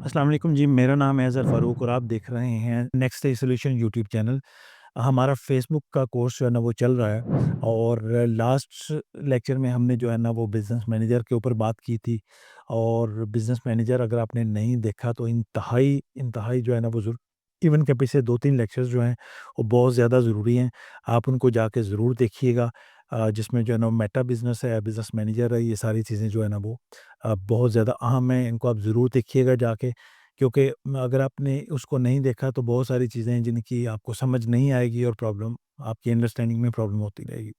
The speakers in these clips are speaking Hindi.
अस्सलाम वालेकुम जी, मेरा नाम है अज़हर फ़ारूक और आप देख रहे हैं next day solution YouTube channel. हमारा फ़ेसबुक का कोर्स जो है ना वो चल रहा है और लास्ट लेक्चर में हमने जो है ना वो बिज़नेस मैनेजर के ऊपर बात की थी और बिज़नेस मैनेजर अगर आपने नहीं देखा तो इंतहाई इंतहाई जो है ना वो इवन के पीछे 2-3 लेक्चर्स जो हैं वो बहुत ज़्यादा ज़रूरी हैं। आप उनको जाके ज़रूर देखिएगा। जिसमें जो है ना मेटा बिज़नेस है, बिज़नेस मैनेजर है, ये सारी चीज़ें जो है ना वो बहुत ज़्यादा अहम हैं, इनको आप ज़रूर देखिएगा जाके क्योंकि अगर आपने उसको नहीं देखा तो बहुत सारी चीज़ें हैं जिनकी आपको समझ नहीं आएगी और प्रॉब्लम आपकी अंडरस्टैंडिंग में प्रॉब्लम होती रहेगी।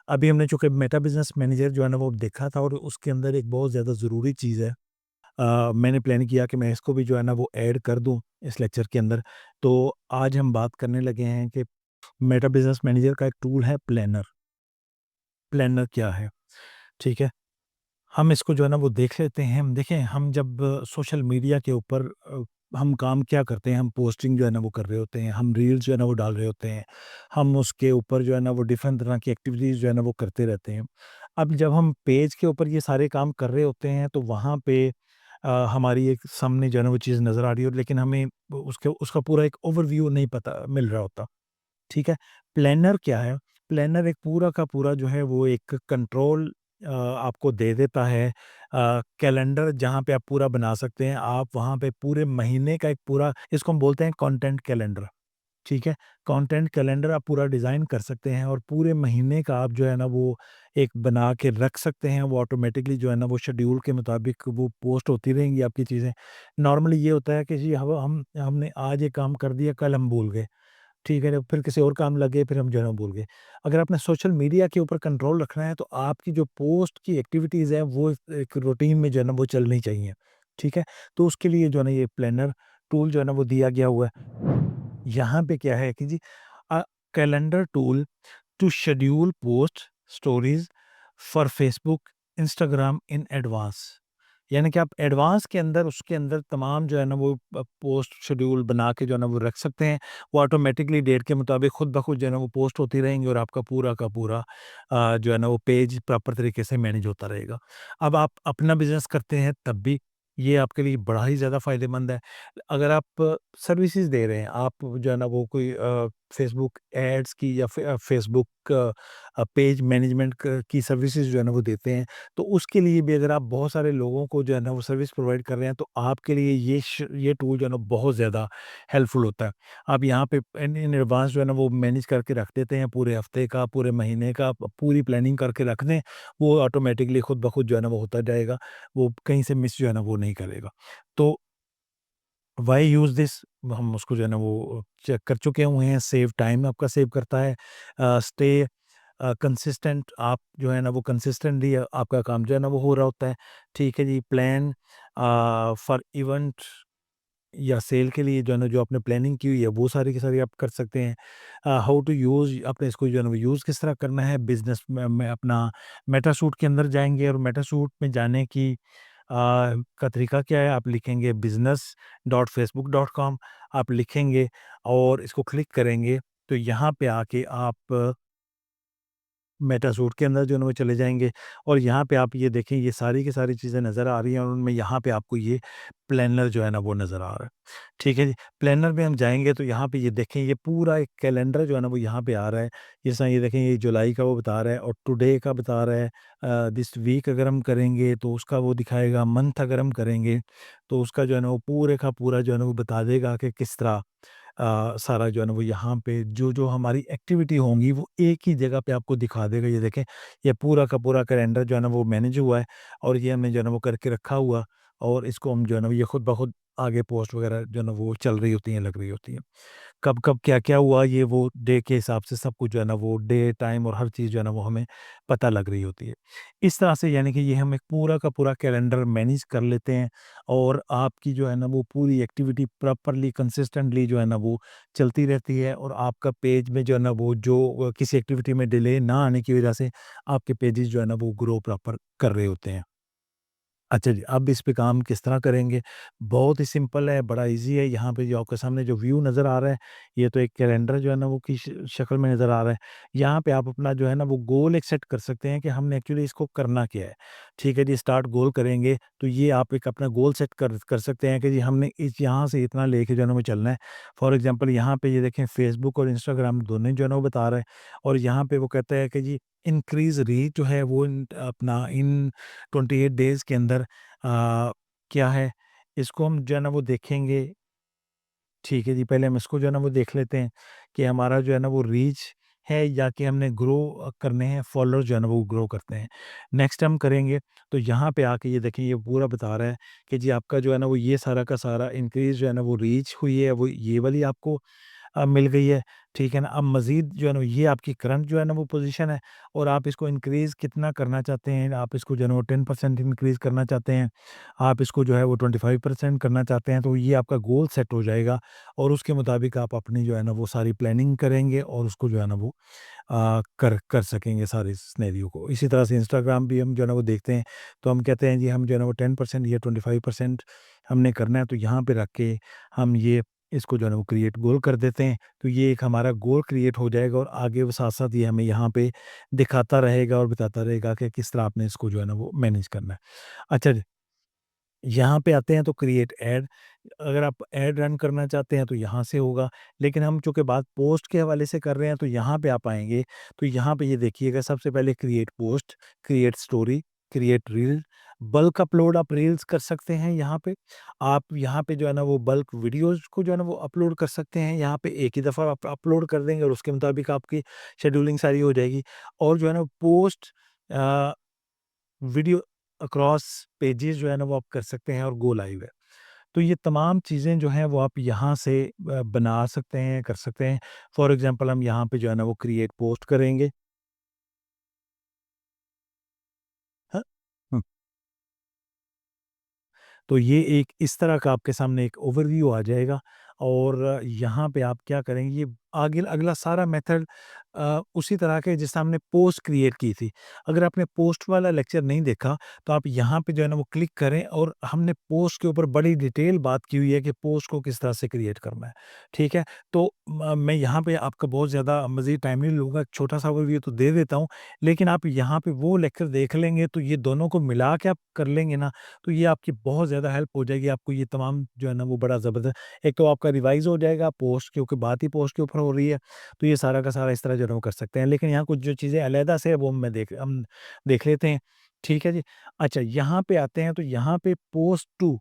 अभी हमने चूँकि मेटा बिज़नेस मैनेजर जो है ना वो देखा था और उसके अंदर एक बहुत ज़्यादा ज़रूरी चीज़ है। मैंने प्लान किया कि मैं इसको भी जो है ना वो ऐड कर दूँ इस लेक्चर के अंदर। तो आज हम बात करने लगे हैं कि मेटा बिज़नेस मैनेजर का एक टूल है प्लानर। प्लानर क्या है? ठीक है? हम इसको जो है ना वो देख लेते हैं। देखें हम जब सोशल मीडिया के ऊपर हम काम क्या करते हैं, हम पोस्टिंग जो है ना वो कर रहे होते हैं, हम रील्स जो है ना वो डाल रहे होते हैं। हम उसके ऊपर जो है ना वो डिफरेंट तरह की एक्टिविटीज़ जो है ना वो करते रहते हैं। अब जब हम पेज के ऊपर ये सारे काम कर रहे होते हैं तो वहाँ पे हमारी एक सामने जो है ना वो चीज़ नज़र आ रही है लेकिन हमें उसके उसका पूरा एक ओवरव्यू नहीं पता मिल रहा होता। ठीक है? प्लानर क्या है? प्लानर एक पूरा का पूरा जो है वो एक कंट्रोल आपको दे देता है। कैलेंडर जहाँ पे आप पूरा बना सकते हैं, आप वहाँ पे पूरे महीने का एक पूरा इसको हम बोलते हैं कंटेंट कैलेंडर, ठीक है? कंटेंट कैलेंडर आप पूरा डिज़ाइन कर सकते हैं और पूरे महीने का आप जो है ना वो एक बना के रख सकते हैं। वो ऑटोमैटिकली जो है ना वो शेड्यूल के मुताबिक वो पोस्ट होती रहेंगी आपकी चीज़ें। नॉर्मली ये होता है कि जी हमने आज ये काम कर दिया, कल हम भूल गए। ठीक है ना, फिर किसी और काम लगे, फिर हम जो है ना भूल गए। अगर आपने सोशल मीडिया के ऊपर कंट्रोल रखना है, तो आपकी जो पोस्ट की एक्टिविटीज़ हैं, वो एक रूटीन में जो है ना, वो चलनी चाहिए। ठीक है? तो उसके लिए जो है ना, ये प्लानर टूल जो है ना, वो दिया गया हुआ है। यहाँ पे क्या है कि जी a, calendar tool to schedule post stories for Facebook Instagram in advance. यानी कि आप एडवांस के अंदर उसके अंदर तमाम जो है ना वो पोस्ट शेड्यूल बना के जो है ना वो रख सकते हैं। वो ऑटोमेटिकली डेट के मुताबिक खुद ब खुद जो है ना वो पोस्ट होती रहेंगी और आपका पूरा का पूरा जो है ना वो पेज प्रॉपर तरीके से मैनेज होता रहेगा। अब आप अपना बिजनेस करते हैं तब भी ये आपके लिए बड़ा ही ज़्यादा फ़ायदेमंद है। अगर आप सर्विसेज़ दे रहे हैं, आप जो है ना वो कोई फ़ेसबुक एड्स की या फ़ेसबुक पेज मैनेजमेंट की सर्विसेज जो है ना वो देते हैं, तो उसके लिए भी अगर आप बहुत सारे लोगों को जो है ना वो सर्विस प्रोवाइड कर रहे हैं, तो आपके लिए ये टूल जो है ना बहुत ज़्यादा हेल्पफुल होता है। आप यहाँ पे इन इन एडवांस जो है ना वो मैनेज करके रख देते हैं, पूरे हफ्ते का, पूरे महीने का पूरी प्लानिंग करके रख दें, वो ऑटोमेटिकली खुद ब खुद जो है ना वो होता जाएगा, वो कहीं से मिस जो है ना वो नहीं करेगा। तो व्हाई यूज़ दिस, हम उसको जो है ना वो चेक कर चुके हुए हैं। सेव टाइम आपका सेव करता है। स्टे कंसिस्टेंट, आप जो है ना वो कंसिस्टेंटली आपका काम जो है ना वो हो रहा होता है। ठीक है जी। प्लान फॉर इवेंट या सेल के लिए जो है ना जो आपने प्लानिंग की हुई है वो सारी की सारी आप कर सकते हैं। हाउ टू यूज़, आपने इसको जो है ना वो यूज़ किस तरह करना है बिज़नेस में अपना मेटासूट के अंदर जाएँगे और मेटासूट में जाने की का तरीका क्या है? आप लिखेंगे business.facebook.com, आप लिखेंगे और इसको क्लिक करेंगे, तो यहाँ पे आके आप मेटासूट के अंदर जो है ना वो चले जाएँगे और यहाँ पे आप ये देखें, ये सारी की सारी चीज़ें नज़र आ रही हैं और उनमें यहाँ पे आपको ये प्लानर जो है ना वो नज़र आ रहा है। ठीक है जी। प्लानर में हम जाएँगे तो यहाँ पे ये देखें, ये पूरा एक कैलेंडर जो है ना वो यहाँ पे आ रहा है। जैसा ये देखें, ये जुलाई का वो बता रहा है और टुडे का बता रहा है। दिस वीक अगर हम करेंगे तो उसका वो दिखाएगा, मंथ अगर हम करेंगे तो उसका जो है ना वो पूरे का पूरा जो है ना वो बता देगा कि किस तरह सारा जो है ना वो यहाँ पे जो-जो हमारी एक्टिविटी होंगी वो एक ही जगह पे आपको दिखा देगा। ये देखें, ये पूरा का पूरा कैलेंडर जो है ना वो मैनेज हुआ है और ये हमने जो है ना वो करके रखा हुआ और इसको हम जो है ना ये खुद ब खुद आगे पोस्ट वगैरह जो है ना वो चल रही होती हैं, लग रही होती हैं। कब-कब, क्या-क्या हुआ, ये वो डे के हिसाब से सब कुछ जो है ना वो डे, टाइम और हर चीज़ जो है ना वो हमें पता लग रही होती है। इस तरह से यानी कि ये हम एक पूरा का पूरा कैलेंडर मैनेज कर लेते हैं और आपकी जो है ना वो पूरी एक्टिविटी प्रॉपरली कंसिस्टेंटली जो है ना वो चलती रहती है और आपका पेज में जो है ना वो जो किसी एक्टिविटी में डिले ना आने की वजह से आपके पेजेस जो है ना वो ग्रो प्रॉपर कर रहे होते हैं। अच्छा जी, अब इस पे काम किस तरह करेंगे? बहुत ही सिंपल है, बड़ा ईज़ी है। यहाँ पे जो आपके सामने जो व्यू नज़र आ रहा है, ये तो एक कैलेंडर जो है ना वो की शक्ल में नज़र आ रहा है। यहाँ पे आप अपना जो है ना वो गोल एक सेट कर सकते हैं कि हमने एक्चुअली इसको करना क्या है। ठीक है जी, स्टार्ट गोल करेंगे, तो ये आप एक अपना गोल सेट कर सकते हैं कि जी हमने इस यहाँ से इतना लेके जो है ना वो चलना है। फॉर एग्ज़ाम्पल यहाँ पे ये देखें, फ़ेसबुक और इंस्टाग्राम दोनों ही जो है ना वो बता रहा है, और यहाँ पे वो कहता है कि जी इंक्रीज़ रीच जो है वो अपना इन 28 डेज़ के अंदर क्या है, इसको हम जो है ना वो देखेंगे। ठीक है जी, पहले हम इसको जो है ना वो देख लेते हैं कि हमारा जो है ना वो रीच है या कि हमने ग्रो करने हैं, फॉलोअर्स जो है ना वो ग्रो करते हैं। नेक्स्ट हम करेंगे, तो यहाँ पे आके ये देखें, ये पूरा बता रहा है कि जी आपका जो है ना वो ये सारा का सारा इंक्रीज़ जो है ना वो रीच हुई है, वो ये वाली आपको मिल गई है, ठीक है ना? अब मज़ीद जो है ना ये आपकी करंट जो है ना वो पोज़ीशन है, और आप इसको इंक्रीज़ कितना करना चाहते हैं, आप इसको जो है ना वो 10% इंक्रीज़ करना चाहते हैं, आप इसको जो है वो 25% करना चाहते हैं, तो ये आपका गोल सेट हो जाएगा, और उसके मुताबिक आप अपनी जो है ना वो सारी प्लानिंग करेंगे और उसको जो है ना वो कर कर सकेंगे सारे सिनेरियो को। इसी तरह से इंस्टाग्राम भी हम जो है ना वो देखते हैं, तो हम कहते हैं जी हम जो है ना वो 10% या 25% हमने करना है, तो यहाँ पे रख के हम ये इसको जो है ना वो क्रिएट गोल कर देते हैं। तो ये एक हमारा गोल क्रिएट हो जाएगा, और आगे वो साथ-साथ ये हमें यहाँ पे दिखाता रहेगा और बताता रहेगा कि किस तरह आपने इसको जो है ना वो मैनेज करना है। अच्छा जी, यहाँ पे आते हैं तो क्रिएट ऐड। अगर आप ऐड रन करना चाहते हैं तो यहाँ से होगा, लेकिन हम चूँकि बात पोस्ट के हवाले से कर रहे हैं तो यहाँ पे आप आएँगे, तो यहाँ पे ये देखिएगा, सबसे पहले create post, create story, create reel, bulk upload आप रील्स कर सकते हैं यहाँ पे। आप यहाँ पे जो है ना वो बल्क वीडियोज़ को जो है ना वो अपलोड कर सकते हैं, यहाँ पे एक ही दफ़ा आप अपलोड कर देंगे और उसके मुताबिक आपकी शेड्यूलिंग सारी हो जाएगी। और जो है ना post a video across pages जो है ना वो आप कर सकते हैं, और गो लाइव है। तो ये तमाम चीज़ें जो हैं वो आप यहाँ से बना सकते हैं, कर सकते हैं। फॉर एग्ज़ाम्पल हम यहाँ पे जो है ना वो क्रिएट पोस्ट करेंगे। हाँ। हुँ। तो ये एक इस तरह का आपके सामने एक ओवरव्यू आ जाएगा, और यहाँ पे आप क्या करेंगे, ये आगे अगला सारा मेथड उसी तरह के जिससे हमने पोस्ट क्रिएट की थी। अगर आपने पोस्ट वाला लेक्चर नहीं देखा, तो आप यहाँ पे जो है ना वो क्लिक करें, और हमने पोस्ट के ऊपर बड़ी डिटेल बात की हुई है कि पोस्ट को किस तरह से क्रिएट करना है। ठीक है? तो मैं यहाँ पे आपका बहुत ज़्यादा मज़ीद टाइम नहीं लूँगा, एक छोटा-सा ओवरव्यू तो दे देता हूँ, लेकिन आप यहाँ पे वो लेक्चर देख लेंगे, तो ये दोनों को मिला के आप कर लेंगे ना, तो ये आपकी बहुत ज़्यादा हेल्प हो जाएगी। आपको ये तमाम जो है ना वो बड़ा ज़बरदस्त, एक तो आपका रिवाइज़ हो जाएगा पोस्ट, क्योंकि बात ही पोस्ट के ऊपर हो रही है, तो ये सारा का सारा इस तरह जो है ना वो कर सकते हैं। लेकिन यहाँ कुछ जो चीज़ें अलहदा से है वो हम देख लेते हैं। ठीक है जी। अच्छा, यहाँ पे आते हैं, तो यहाँ पे पोस्ट टू,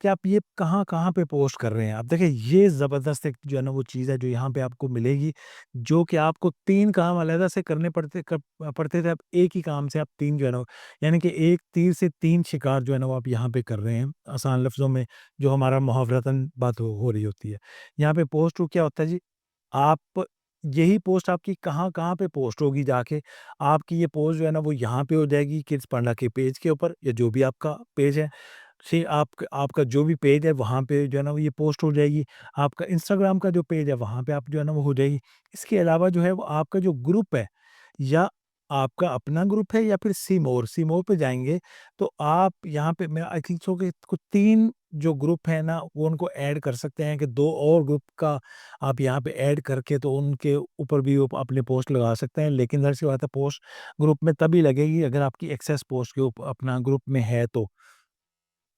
कि आप ये कहाँ-कहाँ पे पोस्ट कर रहे हैं। आप देखिए, ये ज़बरदस्त एक जो है ना वो चीज़ है जो यहाँ पे आपको मिलेगी, जो कि आपको 3 काम अलहदा से करने पड़ते थे, अब एक ही काम से आप 3 जो है ना, यानी कि एक तीर से 3 शिकार जो है ना वो आप यहाँ पे कर रहे हैं। आसान लफ्ज़ों में जो हमारा मुहावरतन बात हो रही होती है। यहाँ पे पोस्ट टू क्या होता है जी, आप यही पोस्ट आपकी कहाँ-कहाँ पे पोस्ट होगी जाके, आपकी ये पोस्ट जो है ना वो यहाँ पे हो जाएगी किड्स पांडा के पेज के ऊपर, या जो भी आपका पेज है। से आपका जो भी पेज है वहाँ पे जो है ना वो ये पोस्ट हो जाएगी। आपका इंस्टाग्राम का जो पेज है वहाँ पे आप जो है ना वो हो जाएगी। इसके अलावा जो है वो आपका जो ग्रुप है, या आपका अपना ग्रुप है, या फिर सिमोर पे जाएँगे, तो आप यहाँ पे मैं आई थिंक सो कि कुछ 3 जो ग्रुप है ना वो उनको ऐड कर सकते हैं, कि 2 और ग्रुप का आप यहाँ पे ऐड करके तो उनके ऊपर भी वो अपने पोस्ट लगा सकते हैं। लेकिन ज़ाहिर-सी बात है, पोस्ट ग्रुप में तभी लगेगी अगर आपकी एक्सेस पोस्ट के अपना ग्रुप में है तो।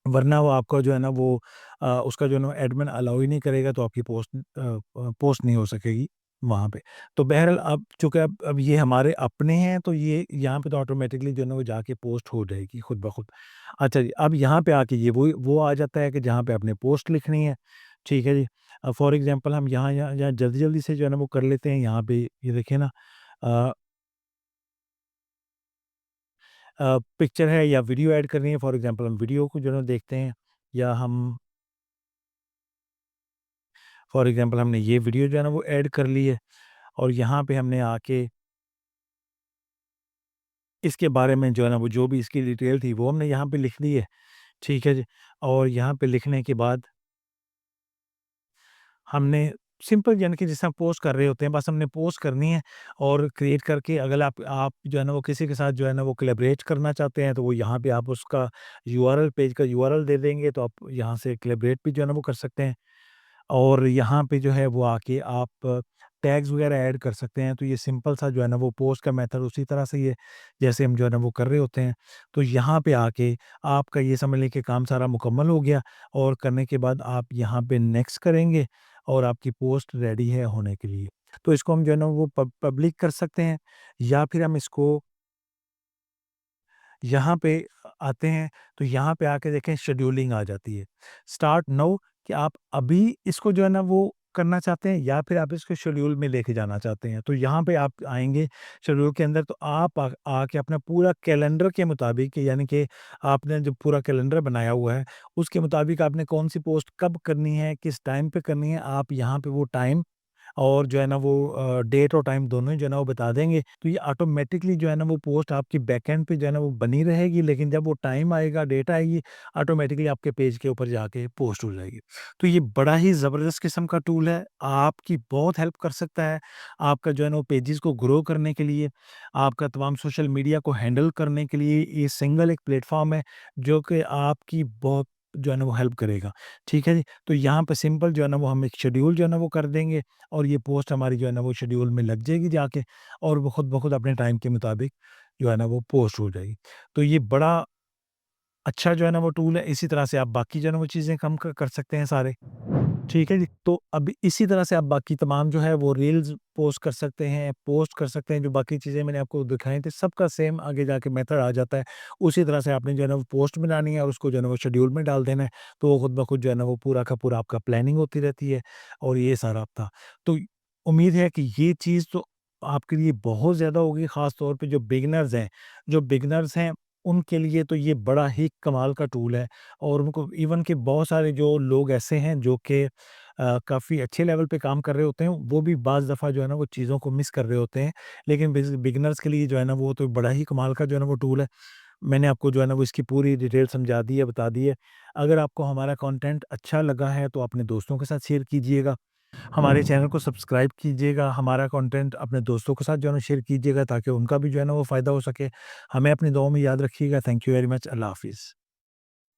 वरना वो आपका जो है ना वो उसका जो है ना एडमिन अलाउ ही नहीं करेगा, तो आपकी पोस्ट नहीं हो सकेगी वहाँ पे। तो बहरहाल, अब चूँकि अब ये हमारे अपने हैं, तो ये यहाँ पे तो ऑटोमैटिकली जो है ना वो जाके पोस्ट हो जाएगी खुद ब खुद। अच्छा जी, अब यहाँ पे आके ये वो आ जाता है कि जहाँ पे आपने पोस्ट लिखनी है, ठीक है जी। फॉर एग्ज़ाम्पल हम यहाँ यहाँ यहाँ जल्दी-जल्दी से जो है ना वो कर लेते हैं। यहाँ पे ये देखिए ना, अ पिक्चर है या वीडियो ऐड करनी है, फॉर एग्ज़ाम्पल हम वीडियो को जो है ना देखते हैं, या हम फॉर एग्ज़ाम्पल हमने ये वीडियो जो है ना वो ऐड कर ली है, और यहाँ पे हमने आके इसके बारे में जो है ना वो जो भी इसकी डिटेल थी वो हमने यहाँ पे लिख दी है, ठीक है जी। और यहाँ पे लिखने के बाद हमने सिंपल यानी कि जैसे हम पोस्ट कर रहे होते हैं, बस हमने पोस्ट करनी है और क्रिएट करके अगर आप जो है ना वो किसी के साथ जो है ना वो कोलैबोरेट करना चाहते हैं, तो वो यहाँ पे आप उसका यूआरएल पेज का यूआरएल दे देंगे, तो आप यहाँ से कोलैबोरेट भी जो है ना वो कर सकते हैं। और यहाँ पे जो है वो आके आप टैग्स वगैरह ऐड कर सकते हैं। तो ये सिंपल सा जो है ना वो पोस्ट का मेथड उसी तरह से ही है, जैसे हम जो है ना वो कर रहे होते हैं। तो यहाँ पे आके आपका ये समझ लें कि काम सारा मुकम्मल हो गया और करने के बाद आप यहाँ पे नेक्स्ट करेंगे और आपकी पोस्ट रेडी है होने के लिए। तो इसको हम जो है ना वो पब्लिक कर सकते हैं या फिर हम इसको यहाँ पे आते हैं, तो यहाँ पे आके देखें शेड्यूलिंग आ जाती है। स्टार्ट नाउ कि आप अभी इसको जो है ना वो करना चाहते हैं या फिर आप इसको शेड्यूल में लेके जाना चाहते हैं। तो यहाँ पे आप आएँगे शेड्यूल के अंदर, तो आप आके अपना पूरा कैलेंडर के मुताबिक यानी कि आपने जो पूरा कैलेंडर बनाया हुआ है, उसके मुताबिक आपने कौन-सी पोस्ट कब करनी है, किस टाइम पे करनी है, आप यहाँ पे वो टाइम और जो है ना वो डेट और टाइम दोनों ही जो है ना वो बता देंगे, तो ये ऑटोमेटिकली जो है ना वो पोस्ट आपकी बैकएंड पे जो है ना वो बनी रहेगी, लेकिन जब वो टाइम आएगा, डेट आएगी, ऑटोमेटिकली आपके पेज के ऊपर जाके पोस्ट हो जाएगी। तो ये बड़ा ही ज़बरदस्त किस्म का टूल है, आपकी बहुत हेल्प कर सकता है, आपका जो है ना वो पेजेज़ को ग्रो करने के लिए, आपका तमाम सोशल मीडिया को हैंडल करने के लिए ये सिंगल एक प्लेटफ़ॉर्म है, जो कि आपकी बहुत जो है ना वो हेल्प करेगा। ठीक है जी? तो यहाँ पे सिंपल जो है ना वो हम एक शेड्यूल जो है ना वो कर देंगे और ये पोस्ट हमारी जो है ना वो शेड्यूल में लग जाएगी जाके और वो खुद ब खुद अपने टाइम के मुताबिक जो है ना वो पोस्ट हो जाएगी। तो ये बड़ा अच्छा जो है ना वो टूल है, इसी तरह से आप बाकी जो है ना वो चीज़ें कम क कर सकते हैं सारे। ठीक है जी। तो अब इसी तरह से आप बाकी तमाम जो है वो रील्स पोस्ट कर सकते हैं, जो बाकी चीज़ें मैंने आपको दिखाई थी, सबका सेम आगे जाके मेथड आ जाता है। उसी तरह से आपने जो है ना वो पोस्ट बनानी है और उसको जो है ना वो शेड्यूल में डाल देना है, तो वो खुद ब खुद जो है ना वो पूरा का पूरा आपका प्लानिंग होती रहती है और ये सारा था। तो उम्मीद है कि ये चीज़ तो आपके लिए बहुत ज़्यादा होगी, ख़ास तौर पे जो बिगिनर्स हैं, उनके लिए तो ये बड़ा ही कमाल का टूल है और उनको इवन कि बहुत सारे जो लोग ऐसे हैं जो कि काफ़ी अच्छे लेवल पे काम कर रहे होते हैं, वो भी बाज़ दफ़ा जो है ना वो चीज़ों को मिस कर रहे होते हैं। लेकिन बिगिनर्स के लिए जो है ना वो तो बड़ा ही कमाल का जो है ना वो टूल है। मैंने आपको जो है ना वो इसकी पूरी डिटेल समझा दी है, बता दी है। अगर आपको हमारा कंटेंट अच्छा लगा है तो अपने दोस्तों के साथ शेयर कीजिएगा। हमारे चैनल को सब्सक्राइब कीजिएगा, हमारा कंटेंट अपने दोस्तों के साथ जो है ना शेयर कीजिएगा ताकि उनका भी जो है ना वो फ़ायदा हो सके। हमें अपनी दुआओं में याद रखिएगा। Thank you very much. अल्लाह हाफ़िज़।